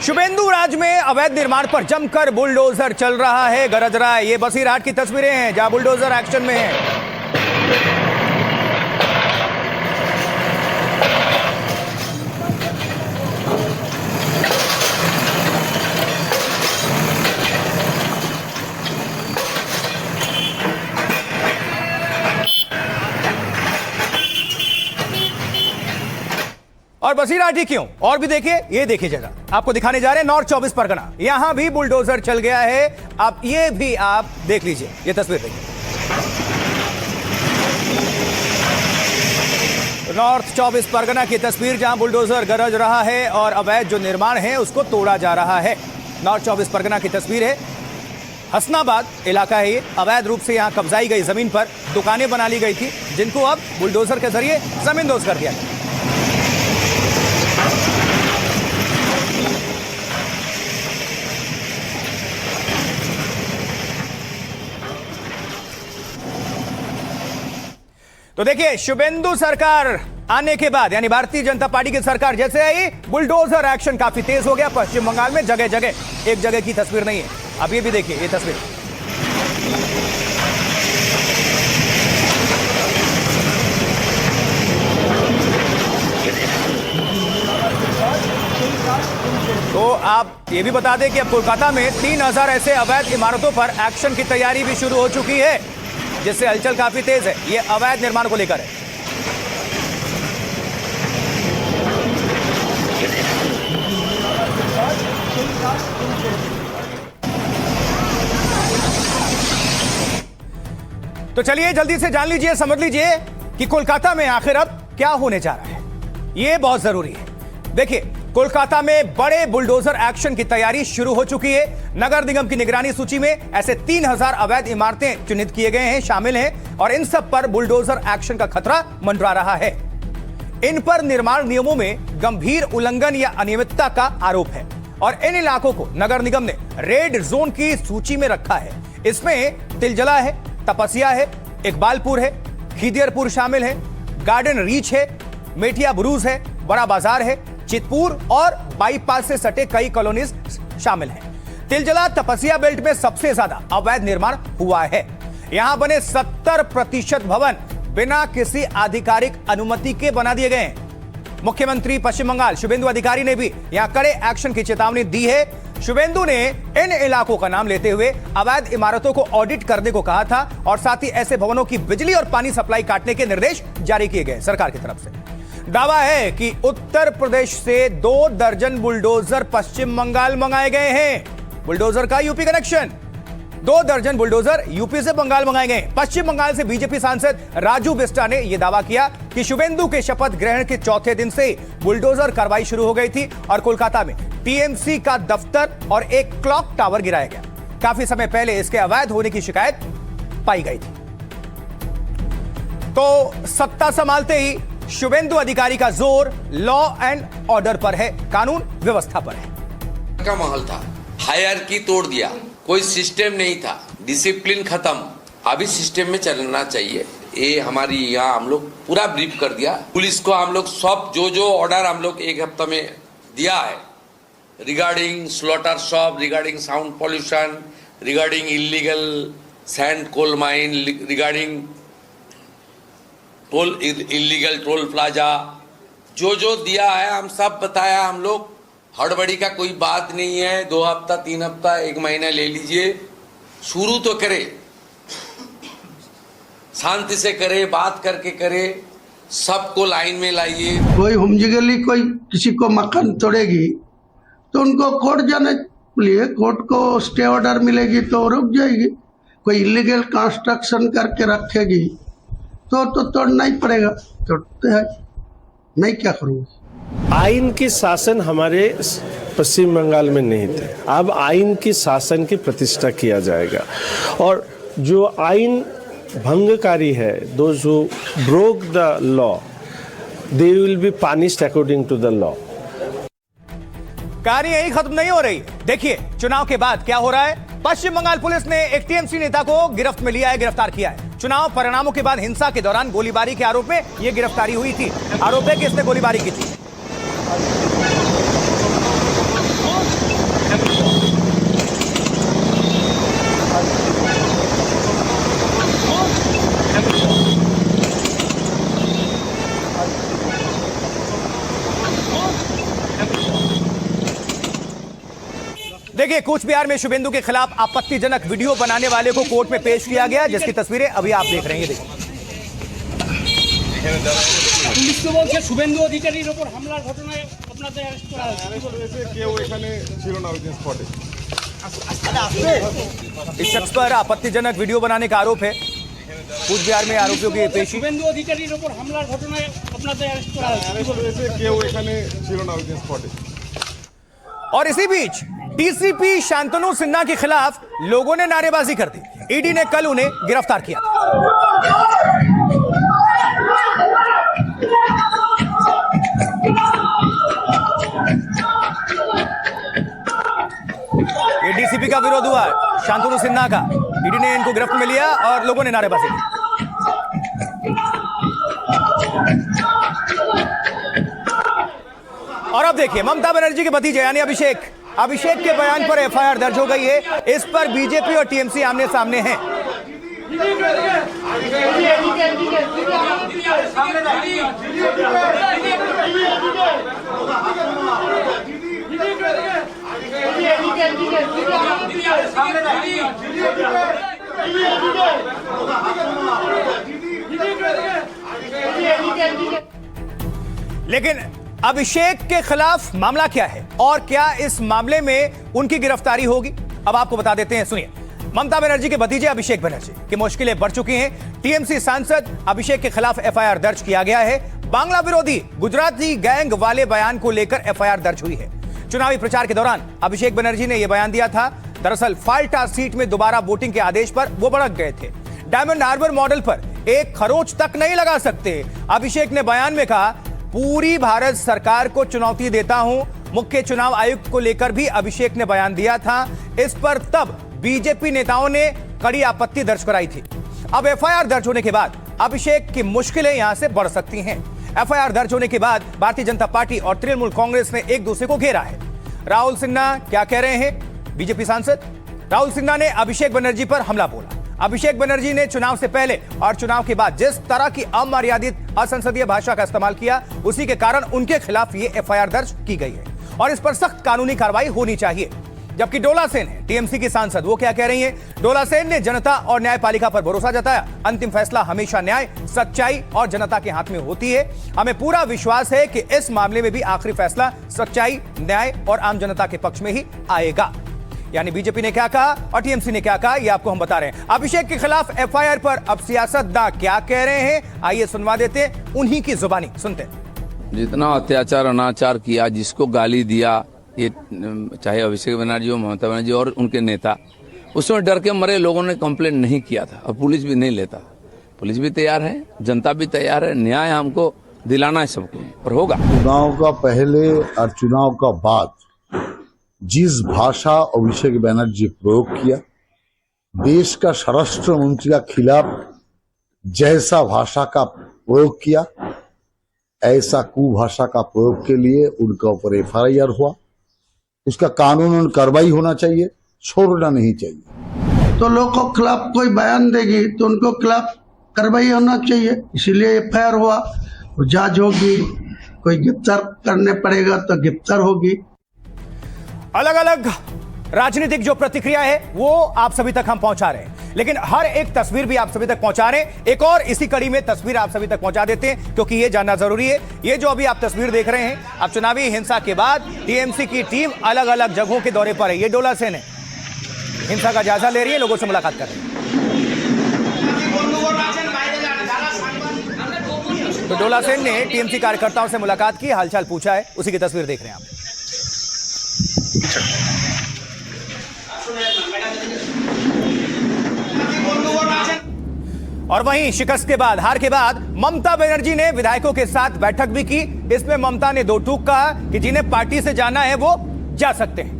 शुभेंदु राज में अवैध निर्माण पर जमकर बुलडोजर चल रहा है, गरज रहा है। ये बसीरहाट की तस्वीरें हैं जहां बुलडोजर एक्शन में है। और बसीरहाट ही क्यों, और भी देखिए, ये देखिए जरा, आपको दिखाने जा रहे हैं नॉर्थ 24 परगना। यहां भी बुलडोजर चल गया है। अब ये भी आप देख लीजिए, ये तस्वीर देखिए, नॉर्थ 24 परगना की तस्वीर जहां बुलडोजर गरज रहा है और अवैध जो निर्माण है उसको तोड़ा जा रहा है। नॉर्थ 24 परगना की तस्वीर है। हसनाबाद इलाका है ये। अवैध रूप से यहां कब्जाई गई जमीन पर दुकानें बना ली गई थी, जिनको अब बुलडोजर के जरिए जमींदोज कर दिया गया। तो देखिए, शुभेंदु सरकार आने के बाद, यानी भारतीय जनता पार्टी की सरकार जैसे आई, बुलडोजर एक्शन काफी तेज हो गया पश्चिम बंगाल में। जगह जगह, एक जगह की तस्वीर नहीं है। अब ये भी देखिए, ये तस्वीर, तो आप ये भी बता दें कि अब कोलकाता में 3000 ऐसे अवैध इमारतों पर एक्शन की तैयारी भी शुरू हो चुकी है, जिससे हलचल काफी तेज है। ये अवैध निर्माण को लेकर है। तो चलिए जल्दी से जान लीजिए, समझ लीजिए कि कोलकाता में आखिर अब क्या होने जा रहा है। यह बहुत जरूरी है। देखिए, कोलकाता में बड़े बुलडोजर एक्शन की तैयारी शुरू हो चुकी है। नगर निगम की निगरानी सूची में ऐसे 3000 अवैध इमारतें चिन्हित किए गए हैं, शामिल हैं, और इन सब पर बुलडोजर एक्शन का खतरा मंडरा रहा है। इन पर निर्माण नियमों में गंभीर उल्लंघन या अनियमितता का आरोप है और इन इलाकों को नगर निगम ने रेड जोन की सूची में रखा है। इसमें तिलजला है, तपसिया है, इकबालपुर है, खिदियरपुर शामिल है, गार्डन रीच है, मेटिया बुरूज है, बड़ा बाजार है, चितपुर और बाईपास से सटे कई कॉलोनीज शामिल हैं। तिलजला तपसिया बेल्ट में सबसे ज्यादा अवैध निर्माण हुआ है। यहां बने 70% भवन बिना किसी आधिकारिक अनुमति के बना दिए गए हैं। मुख्यमंत्री पश्चिम बंगाल शुभेंदु अधिकारी ने भी यहां कड़े एक्शन की चेतावनी दी है। शुभेंदु ने इन इलाकों का नाम लेते हुए अवैध इमारतों को ऑडिट करने को कहा था और साथ ही ऐसे भवनों की बिजली और पानी सप्लाई काटने के निर्देश जारी किए गए सरकार की तरफ से। दावा है कि उत्तर प्रदेश से 2 दर्जन बुलडोजर पश्चिम बंगाल मंगाए गए हैं। बुलडोजर का यूपी कनेक्शन, 2 दर्जन बुलडोजर यूपी से बंगाल मंगाए गए। पश्चिम बंगाल से बीजेपी सांसद राजू बिस्टा ने यह दावा किया कि शुभेंदु के शपथ ग्रहण के चौथे दिन से बुलडोजर कार्रवाई शुरू हो गई थी और कोलकाता में टीएमसी का दफ्तर और एक क्लॉक टावर गिराया गया। काफी समय पहले इसके अवैध होने की शिकायत पाई गई थी। तो सत्ता संभालते ही शुभेंदु अधिकारी का जोर लॉ एंड ऑर्डर पर है, कानून व्यवस्था पर है। का माहौल था, हायरार्की तोड़ दिया, कोई सिस्टम नहीं था, डिसिप्लिन खत्म। अभी सिस्टम में चलना चाहिए। ये हमारी यहाँ हम लोग पूरा ब्रीफ कर दिया पुलिस को। हम लोग सब जो ऑर्डर हम लोग एक हफ्ता में दिया है, regarding slaughter shop, regarding sound pollution, regarding illegal sand coal mine, regarding toll illegal toll plaza, जो दिया है हम सब बताया। हम लोग हड़बड़ी का कोई बात नहीं है। 2 हफ्ता 3 हफ्ता 1 महीना ले लीजिए, शुरू तो करे, शांति से करे, बात करके करे, सबको लाइन में लाइए। कोई हुमजिगली कोई किसी को मकान तोड़ेगी तो उनको कोर्ट जाने लिए, कोर्ट को स्टे ऑर्डर मिलेगी तो रुक जाएगी। कोई इलीगल कंस्ट्रक्शन करके रखेगी तो तोड़ना ही पड़ेगा, तोड़ते हैं, मैं क्या करूँगा। आइन की शासन हमारे पश्चिम बंगाल में नहीं थे। अब आइन की शासन की प्रतिष्ठा किया जाएगा और जो आइन भंगकारी है, those who broke the law, they will be punished according to the law. कहानी यही खत्म नहीं हो रही। देखिए चुनाव के बाद क्या हो रहा है। पश्चिम बंगाल पुलिस ने एक टीएमसी नेता को गिरफ्त में लिया है, गिरफ्तार किया है। चुनाव परिणामों के बाद हिंसा के दौरान गोलीबारी के आरोप में यह गिरफ्तारी हुई थी। आरोप है कि इसने गोलीबारी की थी। देखिए, कूच बिहार में शुभेंदु के खिलाफ आपत्तिजनक वीडियो बनाने वाले को कोर्ट में पेश किया गया, जिसकी तस्वीरें अभी आप देख रहे हैं। देखिए, পুলিশকে বলছে শুভেন্দু অধিকারীর উপর হামলার ঘটনায় আপনাদের অ্যারেস্ট করা হয়েছে। কেউ এখানে ছিল না ওই দিন স্পটে। इस शख्स पर आपत्तिजनक वीडियो बनाने का आरोप है। कूच बिहार में आरोपियों की पेशी। শুভেন্দু অধিকারীর উপর হামলার ঘটনায় আপনাদের অ্যারেস্ট করা হয়েছে। কেউ এখানে ছিল না ওই দিন স্পটে। और इसी बीच डीसीपी शांतनु सिन्हा के खिलाफ लोगों ने नारेबाजी कर दी। ईडी ने कल उन्हें गिरफ्तार किया था। ये डीसीपी का विरोध हुआ शांतनु सिन्हा का। ईडी ने इनको गिरफ्त में लिया और लोगों ने नारेबाजी की। और अब देखिए, ममता बनर्जी के भतीजे यानी अभिषेक के बयान पर एफआईआर दर्ज हो गई है। इस पर बीजेपी और टीएमसी आमने सामने हैं। लेकिन अभिषेक के खिलाफ मामला क्या है और क्या इस मामले में उनकी गिरफ्तारी होगी, अब आपको बता देते हैं। सुनिए, ममता बनर्जी के भतीजे अभिषेक बनर्जी की मुश्किलें बढ़ चुकी हैं। टीएमसी सांसद अभिषेक के खिलाफ एफआईआर दर्ज किया गया है। बांग्ला विरोधी गुजराती गैंग वाले बयान को लेकर एफआईआर दर्ज हुई है। चुनावी प्रचार के दौरान अभिषेक बनर्जी ने यह बयान दिया था। दरअसल फाल्टा सीट में दोबारा वोटिंग के आदेश पर वो भड़क गए थे। डायमंड हार्बर मॉडल पर एक खरोच तक नहीं लगा सकते। अभिषेक ने बयान में कहा, पूरी भारत सरकार को चुनौती देता हूं। मुख्य चुनाव आयुक्त को लेकर भी अभिषेक ने बयान दिया था। इस पर तब बीजेपी नेताओं ने कड़ी आपत्ति दर्ज कराई थी। अब एफआईआर दर्ज होने के बाद अभिषेक की मुश्किलें यहां से बढ़ सकती हैं। एफआईआर दर्ज होने के बाद भारतीय जनता पार्टी और तृणमूल कांग्रेस ने एक दूसरे को घेरा है। राहुल सिन्हा क्या कह रहे हैं? बीजेपी सांसद राहुल सिन्हा ने अभिषेक बनर्जी पर हमला बोला। अभिषेक बनर्जी ने चुनाव से पहले और चुनाव के बाद जिस तरह की अमर्यादित असंसदीय भाषा का इस्तेमाल किया, उसी के कारण उनके खिलाफ ये एफआईआर दर्ज की गई है और इस पर सख्त कानूनी कार्रवाई होनी चाहिए। जबकि डोला सेन है टीएमसी की सांसद, वो क्या कह रही हैं? डोला सेन ने जनता और न्यायपालिका पर भरोसा जताया। अंतिम फैसला हमेशा न्याय, सच्चाई और जनता के हाथ में होती है। हमें पूरा विश्वास है कि इस मामले में भी आखिरी फैसला सच्चाई, न्याय और आम जनता के पक्ष में ही आएगा। यानी बीजेपी ने क्या कहा और टीएमसी ने क्या कहा, ये आपको हम बता रहे हैं। अभिषेक के खिलाफ एफआईआर पर अब सियासतदान क्या कह रहे हैं, आइए सुनवा देते हैं उन्हीं की जुबानी। सुनते हैं। जितना अत्याचार अनाचार किया, जिसको गाली दिया, ये चाहे अभिषेक बनर्जी हो, ममता बनर्जी और उनके नेता, उसमें डर के मरे लोगों ने कंप्लेंट नहीं किया था और पुलिस भी नहीं लेता। पुलिस भी तैयार है, जनता भी तैयार है, न्याय हमको दिलाना है सबको और होगा। चुनाव का पहले और चुनाव का बाद जिस भाषा अभिषेक बनर्जी प्रयोग किया, देश का स्वराष्ट्र मंत्री के खिलाफ जैसा भाषा का प्रयोग किया, ऐसा कुभाषा का प्रयोग के लिए उनका ऊपर एफआईआर हुआ। उसका कानूनन कार्रवाई होना चाहिए, छोड़ना नहीं चाहिए। तो लोग को खिलाफ कोई बयान देगी तो उनको खिलाफ कार्रवाई होना चाहिए, इसीलिए एफआईआर हुआ। जांच होगी, कोई गिरफ्तार करने पड़ेगा तो गिरफ्तार होगी। अलग अलग राजनीतिक जो प्रतिक्रिया है वो आप सभी तक हम पहुंचा रहे हैं, लेकिन हर एक तस्वीर भी आप सभी तक पहुंचा रहे हैं। एक और इसी कड़ी में तस्वीर आप सभी तक पहुंचा देते हैं, क्योंकि ये जानना जरूरी है। ये जो अभी आप तस्वीर देख रहे हैं, अब चुनावी हिंसा के बाद टीएमसी की टीम अलग अलग जगहों के दौरे पर है। ये डोला सेन है, हिंसा का जायजा ले रही है, लोगों से मुलाकात कर रही है। तो डोला सेन ने टीएमसी कार्यकर्ताओं से मुलाकात की, हालचाल पूछा है, उसी की तस्वीर देख रहे हैं आप। और वहीं शिकस्त के बाद, हार के बाद ममता बनर्जी ने विधायकों के साथ बैठक भी की। इसमें ममता ने दो टूक कहा कि जिन्हें पार्टी से जाना है वो जा सकते हैं।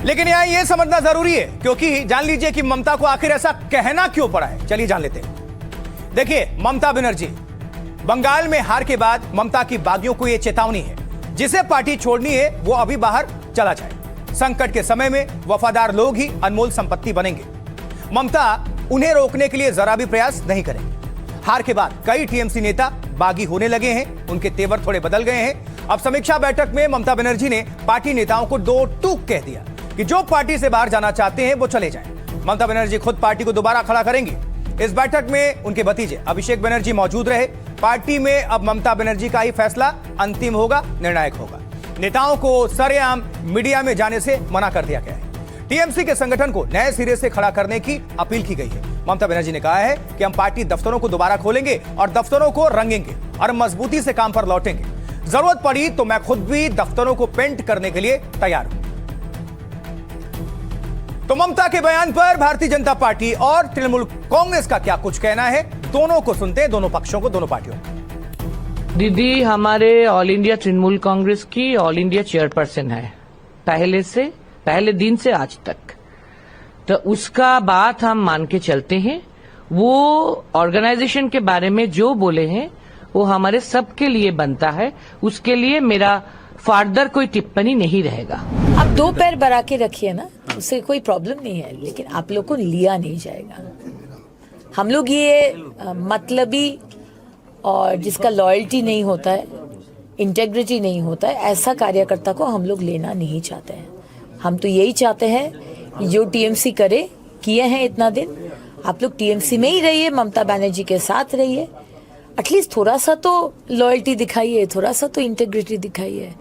लेकिन यहां यह समझना जरूरी है, क्योंकि जान लीजिए कि ममता को आखिर ऐसा कहना क्यों पड़ा है। चलिए जान लेते हैं। देखिए, ममता बनर्जी, बंगाल में हार के बाद ममता की बागियों को यह चेतावनी है, जिसे पार्टी छोड़नी है वो अभी बाहर चला जाए। संकट के समय में वफादार लोग ही अनमोल संपत्ति बनेंगे। ममता उन्हें रोकने के लिए जरा भी प्रयास नहीं करेंगे। हार के बाद कई टीएमसी नेता बागी होने लगे हैं, उनके तेवर थोड़े बदल गए हैं। अब समीक्षा बैठक में ममता बनर्जी ने पार्टी नेताओं को दो टूक कह दिया कि जो पार्टी से बाहर जाना चाहते हैं वो चले जाएं। ममता बनर्जी खुद पार्टी को दोबारा खड़ा करेंगी। इस बैठक में उनके भतीजे अभिषेक बनर्जी मौजूद रहे। पार्टी में अब ममता बनर्जी का ही फैसला अंतिम होगा, निर्णायक होगा। नेताओं को सरेआम मीडिया में जाने से मना कर दिया गया है। टीएमसी के संगठन को नए सिरे से खड़ा करने की अपील की गई है। ममता बनर्जी ने कहा है कि हम पार्टी दफ्तरों को दोबारा खोलेंगे और दफ्तरों को रंगेंगे और मजबूती से काम पर लौटेंगे। जरूरत पड़ी तो मैं खुद भी दफ्तरों को पेंट करने के लिए तैयार हूं। तो ममता के बयान पर भारतीय जनता पार्टी और तृणमूल कांग्रेस का क्या कुछ कहना है, दोनों को सुनते हैं, दोनों पक्षों को, दोनों पार्टियों को। दीदी हमारे ऑल इंडिया तृणमूल कांग्रेस की ऑल इंडिया चेयरपर्सन है पहले दिन से आज तक, तो उसका बात हम मान के चलते हैं। वो ऑर्गेनाइजेशन के बारे में जो बोले हैं वो हमारे सबके लिए बनता है, उसके लिए मेरा फर्दर कोई टिप्पणी नहीं रहेगा। आप दो पैर बढ़ा के रखिए ना, उससे कोई प्रॉब्लम नहीं है, लेकिन आप लोग को लिया नहीं जाएगा। हम लोग ये मतलबी और जिसका लॉयल्टी नहीं होता है, इंटेग्रिटी नहीं होता है, ऐसा कार्यकर्ता को हम लोग लेना नहीं चाहते हैं। हम तो यही चाहते हैं जो टीएमसी किए हैं इतना दिन, आप लोग टीएमसी में ही रहिए, ममता बनर्जी के साथ रहिए, एटलीस्ट थोड़ा सा तो लॉयल्टी दिखाइए, थोड़ा सा तो इंटेग्रिटी दिखाइए।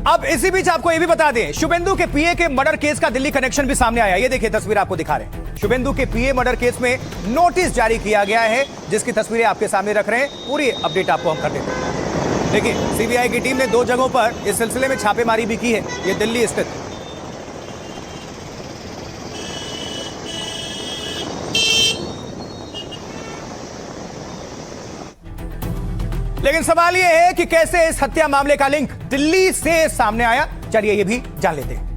अब इसी बीच आपको यह भी बता दें, शुभेंदु के पीए के मर्डर केस का दिल्ली कनेक्शन भी सामने आया। ये देखिए तस्वीर आपको दिखा रहे हैं। शुभेंदु के पीए मर्डर केस में नोटिस जारी किया गया है, जिसकी तस्वीरें आपके सामने रख रहे हैं। पूरी अपडेट आपको हम कर देते हैं। देखिए, सीबीआई की टीम ने 2 जगहों पर इस सिलसिले में छापेमारी भी की है। ये दिल्ली स्थित। लेकिन सवाल यह है कि कैसे इस हत्या मामले का लिंक दिल्ली से सामने आया। चलिए ये भी जान लेते हैं।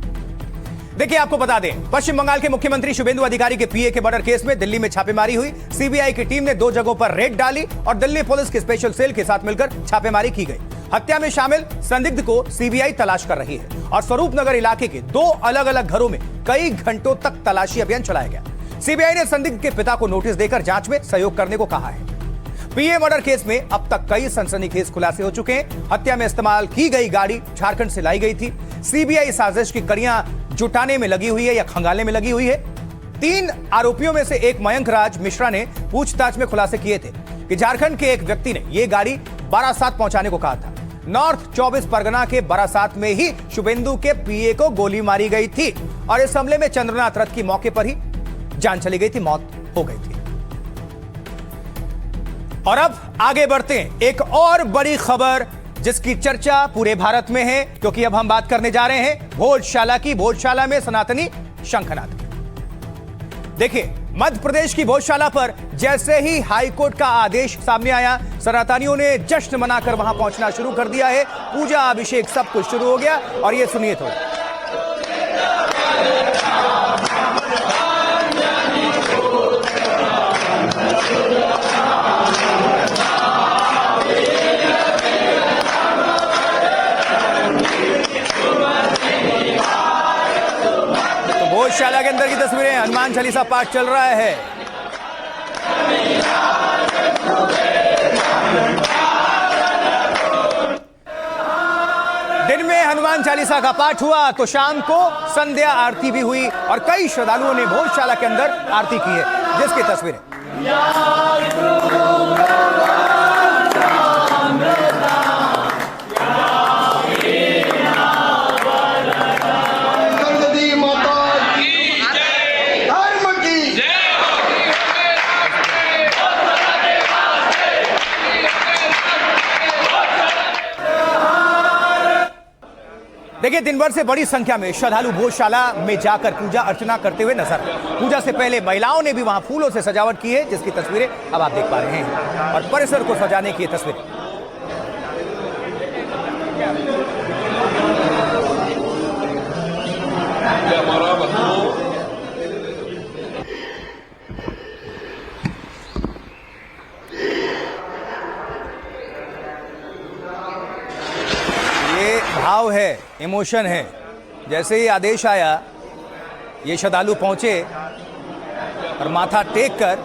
देखिए, आपको बता दें, पश्चिम बंगाल के मुख्यमंत्री शुभेंदु अधिकारी के पीए के मर्डर केस में दिल्ली में छापेमारी हुई। सीबीआई की टीम ने 2 जगहों पर रेड डाली और दिल्ली पुलिस की स्पेशल सेल के साथ मिलकर छापेमारी की गई। हत्या में शामिल संदिग्ध को सीबीआई तलाश कर रही है और स्वरूप नगर इलाके के 2 अलग अलग घरों में कई घंटों तक तलाशी अभियान चलाया गया। सीबीआई ने संदिग्ध के पिता को नोटिस देकर जांच में सहयोग करने को कहा है। पीए मर्डर केस में अब तक कई सनसनीखेज खुलासे हो चुके हैं। हत्या में इस्तेमाल की गई गाड़ी झारखंड से लाई गई थी। सीबीआई साजिश की कड़ियां जुटाने में लगी हुई है या खंगालने में लगी हुई है। 3 आरोपियों में से एक मयंक राज मिश्रा ने पूछताछ में खुलासे किए थे कि झारखंड के एक व्यक्ति ने यह गाड़ी बारासात पहुंचाने को कहा था। नॉर्थ 24 परगना के बारासात में ही शुभेंदु के पीए को गोली मारी गई थी और इस हमले में चंद्रनाथ रथ की मौके पर ही जान चली गई थी, मौत हो गई थी। और अब आगे बढ़ते हैं, एक और बड़ी खबर जिसकी चर्चा पूरे भारत में है, क्योंकि अब हम बात करने जा रहे हैं भोजशाला की। भोजशाला में सनातनी शंखनाद। देखिए, मध्य प्रदेश की भोजशाला पर जैसे ही हाईकोर्ट का आदेश सामने आया, सनातनियों ने जश्न मनाकर वहां पहुंचना शुरू कर दिया है। पूजा अभिषेक सब कुछ शुरू हो गया और ये सुनिए थोड़ा। भोजशाला के अंदर की तस्वीरें, हनुमान चालीसा पाठ चल रहा है। दिन में हनुमान चालीसा का पाठ हुआ तो शाम को संध्या आरती भी हुई और कई श्रद्धालुओं ने भोजशाला के अंदर आरती की है, जिसकी तस्वीरें। देखिए, दिन भर से बड़ी संख्या में श्रद्धालु भोजशाला में जाकर पूजा अर्चना करते हुए नजर आए। पूजा से पहले महिलाओं ने भी वहां फूलों से सजावट की है, जिसकी तस्वीरें अब आप देख पा रहे हैं, और परिसर को सजाने की तस्वीरें। भाव है, इमोशन है। जैसे ही आदेश आया ये श्रद्धालु पहुंचे और माथा टेक कर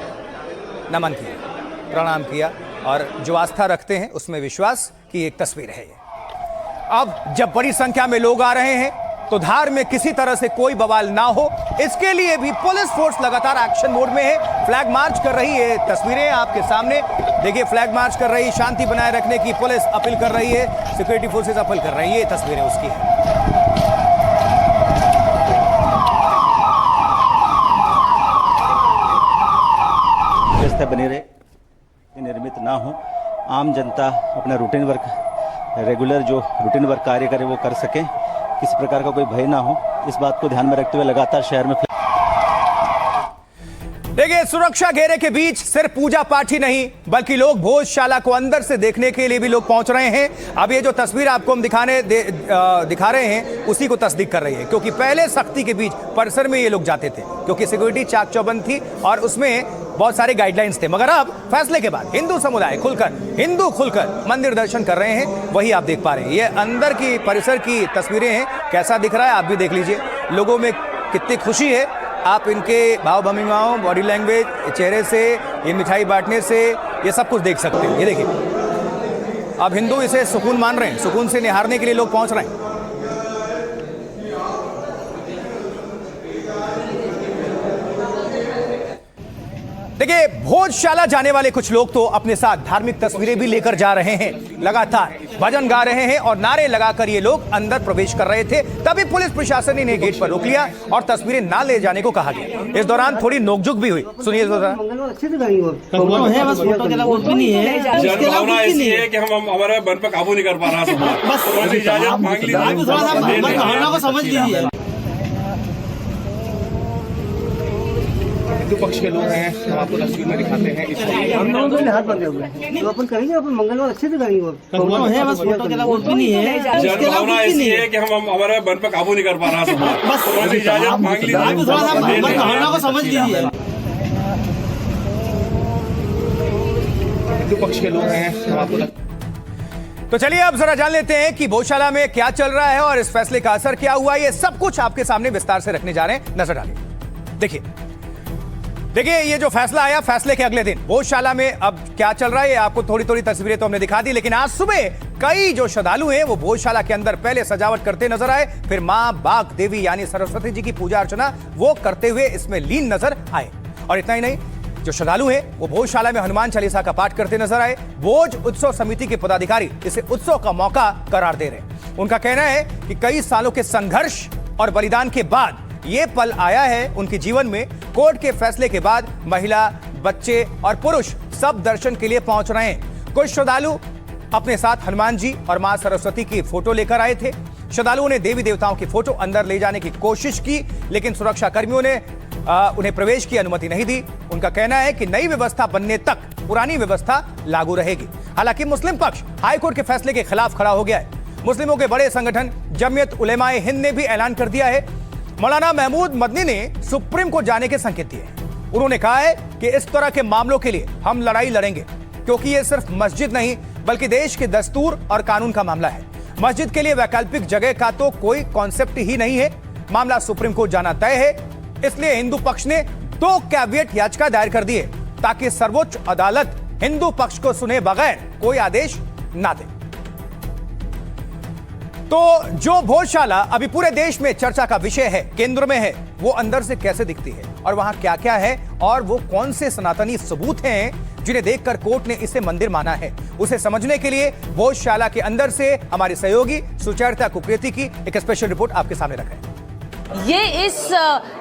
नमन किया, प्रणाम किया और जो आस्था रखते हैं उसमें विश्वास की एक तस्वीर है ये। अब जब बड़ी संख्या में लोग आ रहे हैं तो धार में किसी तरह से कोई बवाल ना हो, इसके लिए भी पुलिस फोर्स लगातार एक्शन मोड में है। फ्लैग मार्च कर रही है, तस्वीरें आपके सामने देखिए, फ्लैग मार्च कर रही, शांति बनाए रखने की पुलिस अपील कर रही है, सिक्योरिटी फोर्सेस अपील कर रही है, तस्वीरें उसकी है। व्यवस्था बनी रहे, निर्मित ना हो, आम जनता अपना रूटीन वर्क, रेगुलर जो रूटीन वर्क कार्य करे वो कर सके, किसी प्रकार का कोई भय ना हो, इस बात को ध्यान में रखते हुए लगातार शहर में देखिए, सुरक्षा घेरे के बीच सिर्फ पूजा पाठ ही नहीं बल्कि लोग भोजशाला को अंदर से देखने के लिए भी लोग पहुंच रहे हैं। अब ये जो तस्वीर आपको हम दिखा रहे हैं उसी को तस्दीक कर रही है, क्योंकि पहले सख्ती के बीच परिसर में ये लोग जाते थे क्योंकि सिक्योरिटी चाक चौबंद थी और उसमें बहुत सारे गाइडलाइंस थे। मगर अब फैसले के बाद हिंदू समुदाय खुलकर मंदिर दर्शन कर रहे हैं, वही आप देख पा रहे हैं। ये अंदर की परिसर की तस्वीरें हैं, कैसा दिख रहा है आप भी देख लीजिए। लोगों में कितनी खुशी है, आप इनके भाव भंगिमाओं, बॉडी लैंग्वेज, चेहरे से, ये मिठाई बांटने से ये सब कुछ देख सकते हैं। ये देखिए, अब हिंदू इसे सुकून मान रहे हैं, सुकून से निहारने के लिए लोग पहुंच रहे हैं। देखिए, भोजशाला जाने वाले कुछ लोग तो अपने साथ धार्मिक तस्वीरें भी लेकर जा रहे हैं, लगातार भजन गा रहे हैं और नारे लगाकर ये लोग अंदर प्रवेश कर रहे थे। तभी पुलिस प्रशासन ने गेट पर रोक लिया और तस्वीरें ना ले जाने को कहा गया। इस दौरान थोड़ी नोकझोंक भी हुई, सुनिए। हमारे बल पे काबू नहीं कर पा रहा, इजाजत मांग ली। हिंदू पक्ष के लोग हैं, हम आपको तस्वीर में दिखाते हैं। हम लोगों के हाथ बंधे हुए हैं, अपन करेंगे, अपन मंगलवार अच्छे से करेंगे। फोटो है, बस फोटो के अलावा कुछ भी नहीं है। जनभावना ऐसी है कि हम हमारे बल पे काबू नहीं कर पा रहा, बस इजाजत मांग ली। भावना को समझ लीजिए। हिंदू पक्ष के लोग हैं, हम आपको तो चलिए अब जरा जान लेते हैं कि भोजशाला में क्या चल रहा है और इस फैसले का असर क्या हुआ। ये सब कुछ आपके सामने विस्तार से रखने जा रहे हैं, नजर डालिए। देखिए ये जो फैसला आया, फैसले के अगले दिन भोजशाला में अब क्या चल रहा है, आपको थोड़ी थोड़ी तस्वीरें तो हमने दिखा दी, लेकिन आज सुबह कई जो श्रद्धालु हैं वो भोजशाला के अंदर पहले सजावट करते नजर आए, फिर मां बाग देवी यानी सरस्वती जी की पूजा अर्चना वो करते हुए इसमें लीन नजर आए। और इतना ही नहीं, जो श्रद्धालु हैं वो भोजशाला में हनुमान चालीसा का पाठ करते नजर आए। भोज उत्सव समिति के पदाधिकारी इसे उत्सव का मौका करार दे रहे। उनका कहना है कि कई सालों के संघर्ष और बलिदान के बाद ये पल आया है उनके जीवन में। कोर्ट के फैसले के बाद महिला, बच्चे और पुरुष सब दर्शन के लिए पहुंच रहे हैं। कुछ श्रद्धालु अपने साथ हनुमान जी और मां सरस्वती की फोटो लेकर आए थे। श्रद्धालुओं ने देवी देवताओं की फोटो अंदर ले जाने की कोशिश की, लेकिन सुरक्षा कर्मियों ने उन्हें प्रवेश की अनुमति नहीं दी। उनका कहना है कि नई व्यवस्था बनने तक पुरानी व्यवस्था लागू रहेगी। हालांकि मुस्लिम पक्ष हाईकोर्ट के फैसले के खिलाफ खड़ा हो गया है। मुस्लिमों के बड़े संगठन जमीयत उलेमाए हिंद ने भी ऐलान कर दिया है। मौलाना महमूद मदनी ने सुप्रीम कोर्ट जाने के संकेत दिए। उन्होंने कहा है कि इस तरह के मामलों के लिए हम लड़ाई लड़ेंगे, क्योंकि ये सिर्फ मस्जिद नहीं बल्कि देश के दस्तूर और कानून का मामला है। मस्जिद के लिए वैकल्पिक जगह का तो कोई कॉन्सेप्ट ही नहीं है। मामला सुप्रीम कोर्ट जाना तय है, इसलिए हिंदू पक्ष ने 2 कैविएट याचिका दायर कर दी है ताकि सर्वोच्च अदालत हिंदू पक्ष को सुने बगैर कोई आदेश ना दे। तो जो भोजशाला अभी पूरे देश में चर्चा का विषय है, केंद्र में है, वो अंदर से कैसे दिखती है और वहां क्या क्या है और वो कौन से सनातनी सबूत हैं जिन्हें देखकर कोर्ट ने इसे मंदिर माना है, उसे समझने के लिए भोजशाला के अंदर से हमारे सहयोगी सुचरिता कुकरेती की एक स्पेशल रिपोर्ट आपके सामने रखा है। ये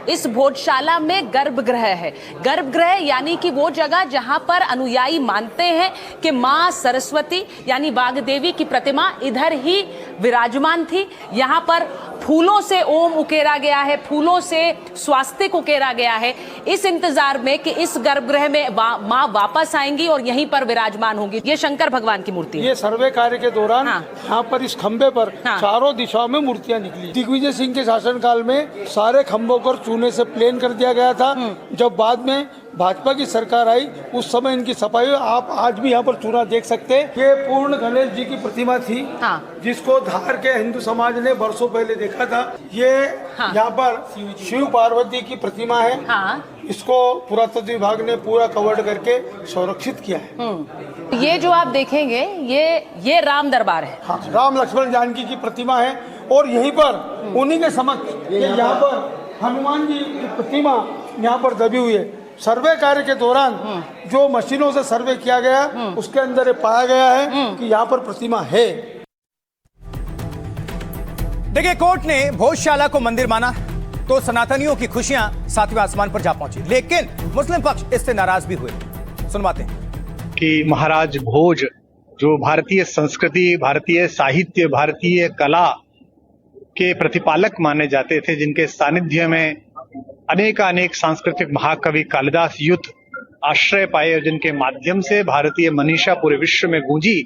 इस भोजशाला में गर्भगृह है। गर्भगृह यानी कि वो जगह जहां पर अनुयायी मानते हैं कि मां सरस्वती यानी बाग देवी की प्रतिमा इधर ही विराजमान थी। यहाँ पर फूलों से ओम उकेरा गया है, फूलों से स्वास्तिक उकेरा गया है, इस इंतजार में कि इस गर्भगृह में मां वापस आएंगी और यहीं पर विराजमान होंगी। ये शंकर भगवान की मूर्ति है। ये सर्वे कार्य के दौरान यहाँ पर इस खंबे पर चारों दिशाओं में मूर्तियां निकली। दिग्विजय सिंह के शासनकाल में में सारे खंभों को चूने से प्लेन कर दिया गया था। जब बाद में भाजपा की सरकार आई उस समय इनकी सफाई हुई। आप आज भी यहाँ पर चूना देख सकते हैं। ये पूर्ण गणेश जी की प्रतिमा थी, जिसको धार के हिंदू समाज ने वर्षों पहले देखा था। ये यहाँ पर शिव पार्वती की प्रतिमा है। इसको पुरातत्व विभाग ने पूरा कवर्ड करके संरक्षित किया है। ये जो आप देखेंगे ये राम दरबार है। हाँ, राम लक्ष्मण जानकी की प्रतिमा है और यहीं पर उन्हीं के समक्ष यहाँ पर हनुमान जी की प्रतिमा यहाँ पर दबी हुई है। सर्वे कार्य के दौरान जो मशीनों से सर्वे किया गया उसके अंदर ये पाया गया है कि यहाँ पर प्रतिमा है। देखिए, कोर्ट ने भोजशाला को मंदिर माना तो सनातनियों की खुशियां सातवें आसमान पर जा पहुंची, लेकिन मुस्लिम पक्ष इससे नाराज भी हुए। सुनवाते हैं कि महाराज भोज जो भारतीय संस्कृति, भारतीय साहित्य, भारतीय कला के प्रतिपालक माने जाते थे, जिनके सानिध्य में अनेक सांस्कृतिक महाकवि कालिदास युद्ध आश्रय पाए और जिनके माध्यम से भारतीय मनीषा पूरे विश्व में गूंजी,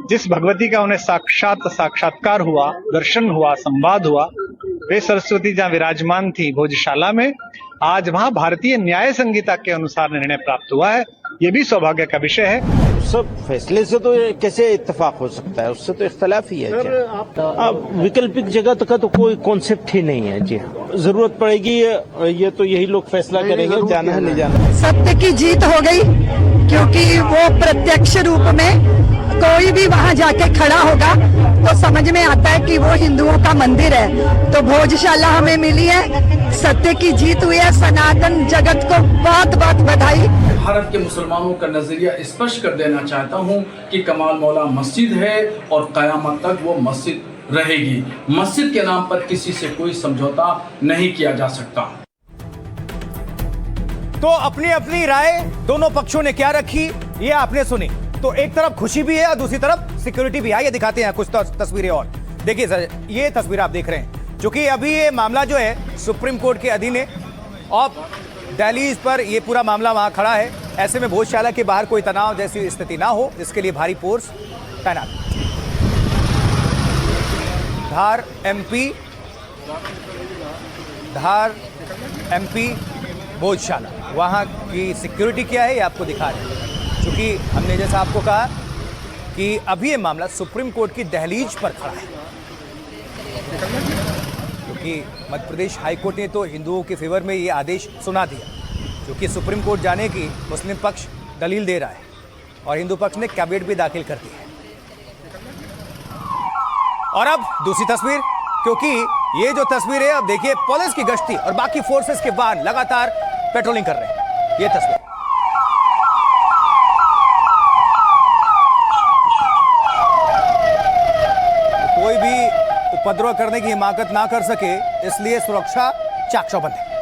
जिस भगवती का उन्हें साक्षात्कार हुआ, दर्शन हुआ, संवाद हुआ, वे सरस्वती जहाँ विराजमान थी भोजशाला में, आज वहाँ भारतीय न्याय संहिता के अनुसार निर्णय प्राप्त हुआ है। ये भी सौभाग्य का विषय है। सब फैसले से तो कैसे इत्तेफाक हो सकता है, उससे तो इख्तलाफ ही है। अब वैकल्पिक जगह का तो कोई कॉन्सेप्ट ही नहीं है जी। जरूरत पड़ेगी ये तो यही लोग फैसला करेंगे, जाना है नहीं जाना। सत्य की जीत हो गई, क्योंकि वो प्रत्यक्ष रूप में कोई भी वहाँ जाके खड़ा होगा तो समझ में आता है कि वो हिंदुओं का मंदिर है। तो भोजशाला हमें मिली है, सत्य की जीत हुई है। सनातन जगत को बहुत बहुत बधाई। भारत के मुसलमानों का नजरिया स्पष्ट कर देना चाहता हूं कि कमाल मौला मस्जिद है और कयामत तक वो मस्जिद रहेगी। मस्जिद के नाम पर किसी से कोई समझौता नहीं किया जा सकता। तो अपनी अपनी राय दोनों पक्षों ने क्या रखी ये आपने सुनी। तो एक तरफ खुशी भी है और दूसरी तरफ सिक्योरिटी भी है। ये दिखाते हैं कुछ तस्वीरें और देखिए सर, ये तस्वीर आप देख रहे हैं, क्योंकि अभी ये मामला जो है सुप्रीम कोर्ट के अधीन है और दहलीज पर ये पूरा मामला वहां खड़ा है। ऐसे में भोजशाला के बाहर कोई तनाव जैसी स्थिति ना हो, इसके लिए भारी फोर्स तैनात। धार एमपी भोजशाला, वहां की सिक्योरिटी क्या है ये आपको दिखा रहे हैं। क्योंकि हमने जैसा आपको कहा कि अभी ये मामला सुप्रीम कोर्ट की दहलीज पर खड़ा है, क्योंकि मध्य प्रदेश हाईकोर्ट ने तो हिंदुओं के फेवर में ये आदेश सुना दिया, क्योंकि सुप्रीम कोर्ट जाने की मुस्लिम पक्ष दलील दे रहा है और हिंदू पक्ष ने कैविएट भी दाखिल कर दी है। और अब दूसरी तस्वीर, क्योंकि ये जो तस्वीर है, अब देखिए पुलिस की गश्ती और बाकी फोर्सेस के वाहन लगातार पेट्रोलिंग कर रहे हैं। ये तस्वीर कोई भी उपद्रव करने की हिमाकत ना कर सके, इसलिए सुरक्षा चाक चौबंद है।